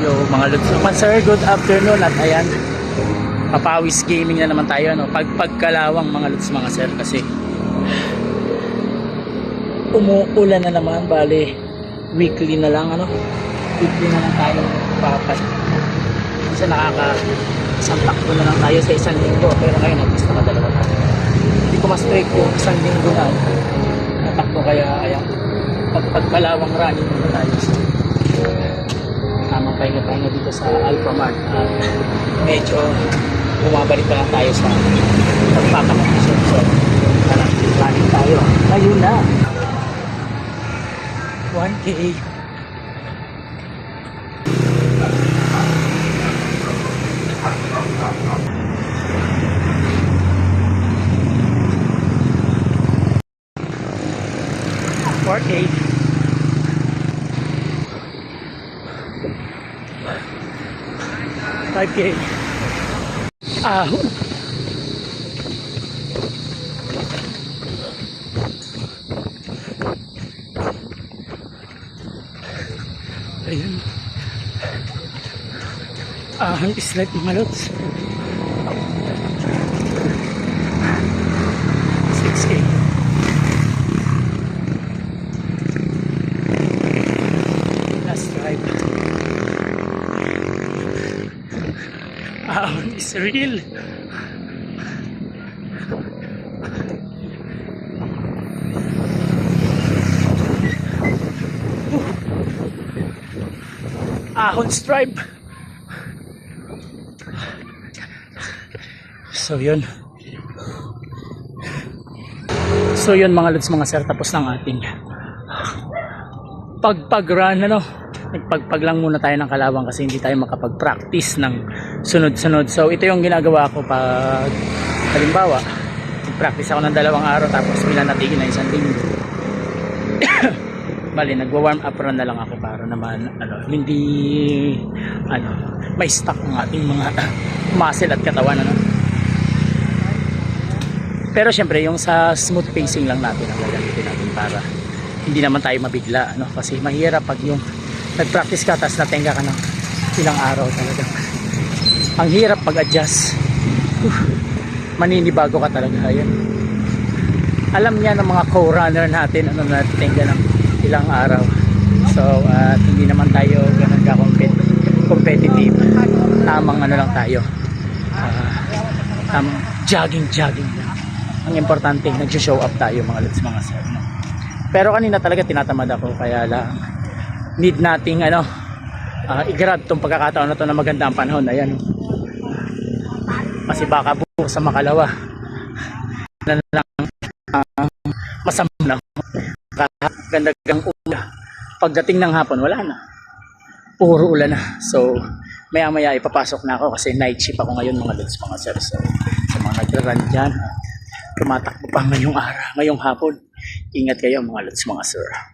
Yo mga lods naman sir, good afternoon. At ayan, papawis gaming na naman tayo, no? Pagkalawang mga lods mga sir, kasi umuulan na naman. Bali weekly na lang, ano, weekly na lang tayo papat. Kasi isang takbo na lang tayo sa isang linggo, pero ngayon at least nakadalawa tayo. Hindi ko ma-straight yung isang linggo na natakbo, kaya ayan, pagkalawang running na tayo. Tamang pahinga-pahinga dito sa Alphamart. Medyo bumabalik pa lang tayo sa pagpapakondisyon. So parang running tayo. Ayun na, 1K. $4K. 5K. Ahon. Ayun. Ahon is like mga lots. 6K. Last drive. Ahon is real. Ahon stripe. So yun mga lods mga sir, tapos ng ating pag-run, ano. Nagpagpag lang muna tayo ng kalawang kasi hindi tayo makapag-practice ng sunod-sunod. So ito yung ginagawa ko pag halimbawa practice ako ng 2 araw tapos pinanatigin na isang linggo. Bali nagwa-warm up run na lang ako para naman hindi may stock ng ating mga muscle at katawan, ano. Pero syempre yung sa smooth pacing lang natin ang gagamitin natin para hindi naman tayo mabigla, ano, kasi mahirap pag yung nag-practice ka tapos natenga ka ng ilang araw talaga. Ang hirap pag-adjust. Maninibago ka talaga. Ayan. Alam niya ng mga co-runner natin ano, natenga ng ilang araw. So hindi naman tayo ganun ka-competitive. Tamang lang tayo. Tamang jogging lang. Ang importante, nag-show up tayo mga lods mga sir. Pero kanina talaga tinatamad ako, kaya lang need nating i-grab tong pagkakataon na to na maganda ang panahon. Ayan. Kasi baka bukas sa Makalawa na lang masama na. Ganda-gang ulan. Pagdating ng hapon, wala na. Puro ulan na. So, maya-maya ipapasok na ako kasi night shift ako ngayon mga lods mga sir. So, sa mga nagra-run dyan, tumatakbo pa ngayong hapon. Ingat kayo mga lods mga sir.